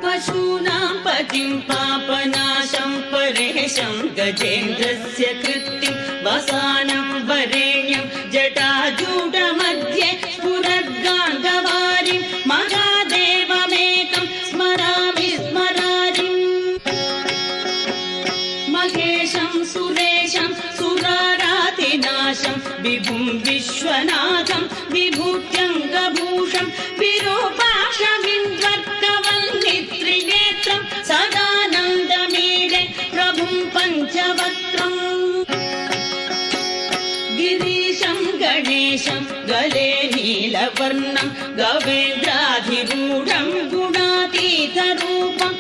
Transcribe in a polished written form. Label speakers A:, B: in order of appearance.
A: पशूनां पतिं पापनाशं परेशं गजेन्द्रस्य कृत्तिं वसानं वरेण्यं जटाजूटमध्ये स्फुरद्गान्धवारिं महादेवमेकं स्मरामि स्मरारिम् महेशं सुरेशं सुरारातिनाशं विभुं विश्वनाथं विभूत्यङ्गभूषं विरूपाक्षमिन्द्वर्कवन्नित्रिनेत्रं सदानन्दमीडे प्रभुं पञ्चवक्त्रम् गिरीशं गणेशं गले नीलवर्णं गवेन्द्राधिरूढं गुणातीतरूपं